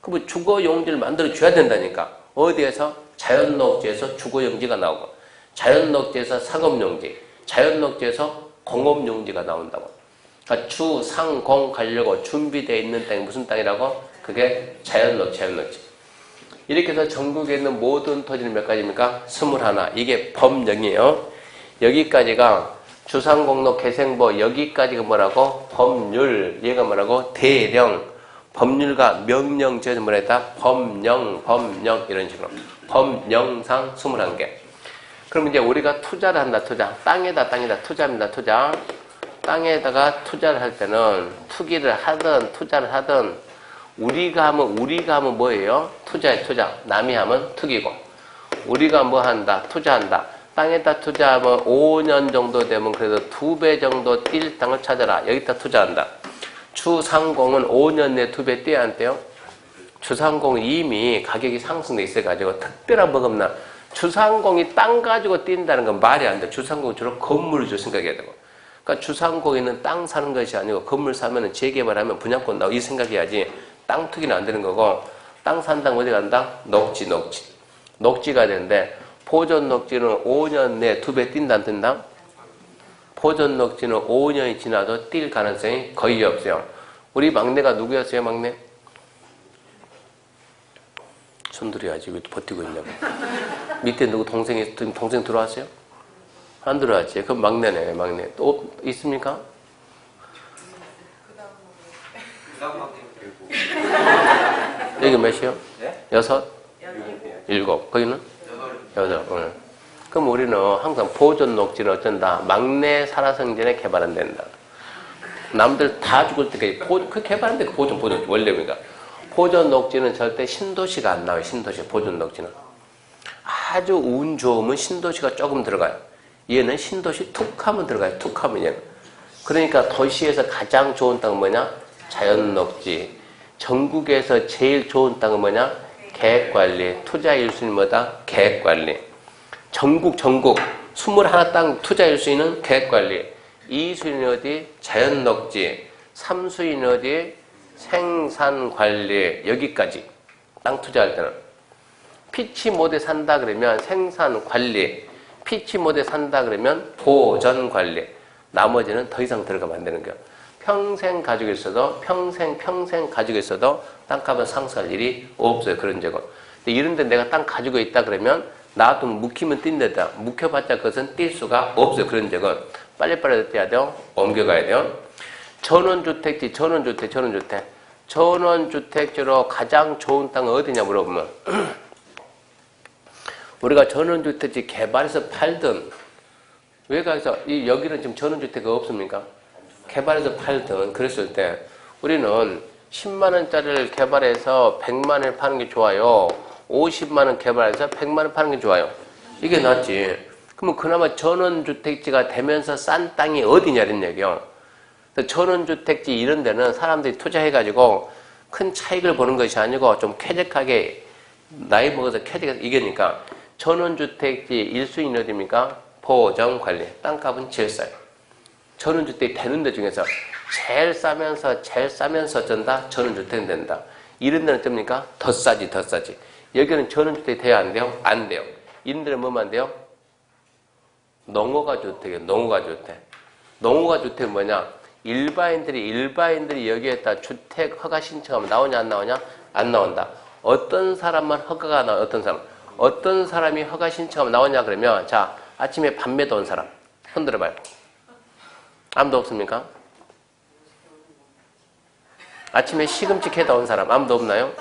그럼 주거용지를 만들어줘야 된다니까. 어디에서? 자연녹지에서 주거용지가 나오고 자연녹지에서 상업용지, 자연녹지에서 공업용지가 나온다고. 그러니까 주상공 가려고 준비되어 있는 땅이 무슨 땅이라고? 그게 자연녹지. 이렇게 해서 전국에 있는 모든 토지는 몇 가지입니까? 21. 이게 법령이에요. 여기까지가 주상공록 개생보, 여기까지가 뭐라고? 법률. 얘가 뭐라고? 대령. 법률과 명령 지어서 뭐라 했다? 법령 이런 식으로. 법령상 21개. 그럼 이제 우리가 투자를 한다. 땅에다 투자합니다. 투자. 땅에다가 투자를 할 때는 투기를 하든 투자를 하든 우리가 하면 뭐예요? 투자. 남이 하면 투기고. 우리가 뭐 한다? 투자한다. 땅에다 투자하면 5년 정도 되면 그래도 2배 정도 뛸 땅을 찾아라. 여기다 투자한다. 주상공은 5년 내에 2배 떼야 안 떼요? 주상공은 이미 가격이 상승돼 있어가지고 특별한 뭐가 없나? 주상공이 땅 가지고 뛴다는 건 말이 안 돼. 주상공은 주로 건물을 줄 생각해야 되고. 그러니까 주상공에는 땅 사는 것이 아니고 건물 사면은 재개발하면 분양권 나오고 이 생각해야지. 땅 투기는 안 되는 거고. 땅 산다면 어디 간다? 녹지가 되는데 보존 녹지는 5년 내에 2배 뛴다 안 뛴다? 보존 녹지는 5년이 지나도 뛸 가능성이 거의 없어요. 우리 막내가 누구였어요, 막내? 손들어야지. 왜 버티고 있냐고. 밑에 누구 동생 들어왔어요? 안 들어왔지. 그럼 막내네, 막내. 또 있습니까? 여기 몇이요? 네? 6? 7. 거기는? 8. 그럼 우리는 항상 보존 녹지는 어쩐다? 막내 살아생전에 개발 안 된다. 남들 다 죽을 때까지 그 개발하는데 보존 원래입니다. 보존 녹지는 절대 신도시가 안 나와요. 신도시 보존 녹지는 아주 운 좋으면 신도시가 조금 들어가요. 얘는 신도시 툭 하면 들어가요. 툭 하면 얘는. 그러니까 도시에서 가장 좋은 땅은 뭐냐? 자연 녹지. 전국에서 제일 좋은 땅은 뭐냐? 계획관리. 투자 1순위 뭐다? 계획관리. 전국 21 땅 투자 1순위는 계획관리. 2순위는 어디? 자연 녹지. 3순위는 어디? 생산관리. 여기까지 땅 투자할 때는 피치 못해 산다 그러면 생산관리, 피치 못해 산다 그러면 보전관리. 나머지는 더 이상 들어가면 안 되는 거예요. 평생 가지고 있어도 평생 가지고 있어도 땅값은 상승할 일이 없어요. 그런 적은. 근데 이런데 내가 땅 가지고 있다 그러면 나도 묵히면 뛴다. 묵혀봤자 그것은 뛸 수가 없어요. 그런 적은. 빨리빨리 떼야 돼요. 옮겨가야 돼요. 전원주택지, 전원주택지로 가장 좋은 땅은 어디냐 물어보면 우리가 전원주택지 개발해서 팔든 외곽에서 여기는 지금 전원주택이 없습니까? 개발해서 팔든 그랬을 때 우리는 10만원짜리를 개발해서 100만원에 파는 게 좋아요. 50만원 개발해서 100만원 파는 게 좋아요. 이게 낫지. 그러면 그나마 전원주택지가 되면서 싼 땅이 어디냐 이런 얘기요. 전원주택지 이런 데는 사람들이 투자해가지고 큰 차익을 보는 것이 아니고 좀 쾌적하게 나이 먹어서 쾌적해서 이기니까 전원주택지 1순위는 어디입니까? 보전관리. 땅값은 제일 싸요. 전원주택이 되는 데 중에서 제일 싸면서 어쩐다? 전원주택은 된다. 이런 데는 어쩝니까? 더 싸지. 여기는 전원주택이 돼야 안 돼요? 안 돼요. 이런 데는 뭐만 돼요? 농어가 주택이에요. 농어가 주택은 뭐냐? 일반인들이 여기에다 주택 허가 신청하면 나오냐 안 나오냐? 안 나온다. 어떤 사람만 허가가 나와? 어떤 사람이 허가 신청하면 나오냐 그러면 자 아침에 밤매도 온 사람 손 들어봐요. 아무도 없습니까? 아침에 시금치 캐다 온 사람 아무도 없나요?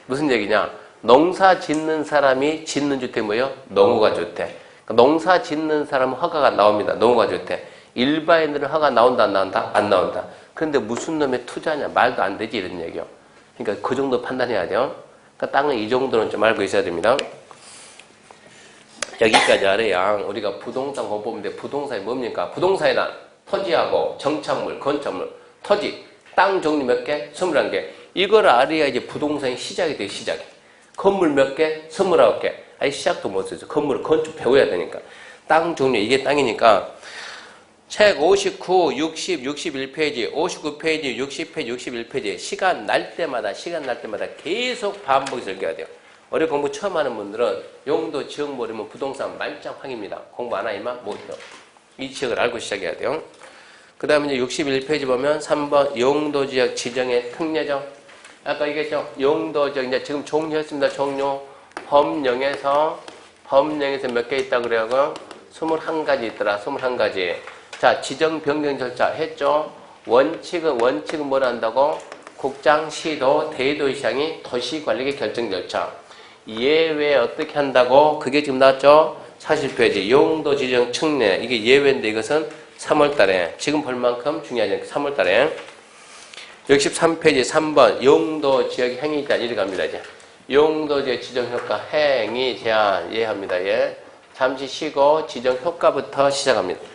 무슨 얘기냐? 농사 짓는 사람이 짓는 주택이 뭐예요? 농어가 주택. 농사 짓는 사람은 허가가 나옵니다. 농어가 주택. 일반인들은 허가 나온다 안 나온다? 안 나온다. 그런데 무슨 놈의 투자냐? 말도 안 되지 이런 얘기요. 그러니까 그 정도 판단해야 돼요. 그러니까 땅은 이 정도는 좀 알고 있어야 됩니다. 여기까지 알아야 우리가 부동산 공부인데 부동산이 뭡니까? 부동산이란 토지하고 정착물, 건축물, 토지, 땅 종류 몇 개? 21개. 이걸 알아야 이제 부동산이 시작이 돼요. 시작이. 건물 몇 개? 29개. 아니 시작도 못 했어. 건물을 건축 배워야 되니까. 땅 종류 이게 땅이니까 책 59, 60, 61페이지, 59페이지, 60페이지, 61페이지 시간 날 때마다 계속 반복해서 읽어야 돼요. 어려 공부 처음 하는 분들은 용도, 지역 모르면 부동산 만장황입니다. 공부 안 하니만 못해요. 이 지역을 알고 시작해야 돼요. 그 다음에 이제 61페이지 보면 3번 용도 지역 지정의 특례죠. 아까 얘기했죠. 용도 지역 이제 지금 종료했습니다. 종료. 법령에서 몇 개 있다고 그래요? 21가지 있더라. 21가지. 자, 지정 변경 절차 했죠. 원칙은 뭘 한다고? 국장, 시도, 대도시장이 도시관리계 결정 절차. 예외 어떻게 한다고? 그게 지금 나왔죠? 40페이지. 용도 지정 특례. 이게 예외인데 이것은 3월달에. 지금 볼 만큼 중요하지 않게 3월달에. 63페이지 3번. 용도 지역 행위 제한. 이렇게 갑니다, 이제. 용도 지역 지정 효과 행위 제한. 예 합니다, 예. 잠시 쉬고 지정 효과부터 시작합니다.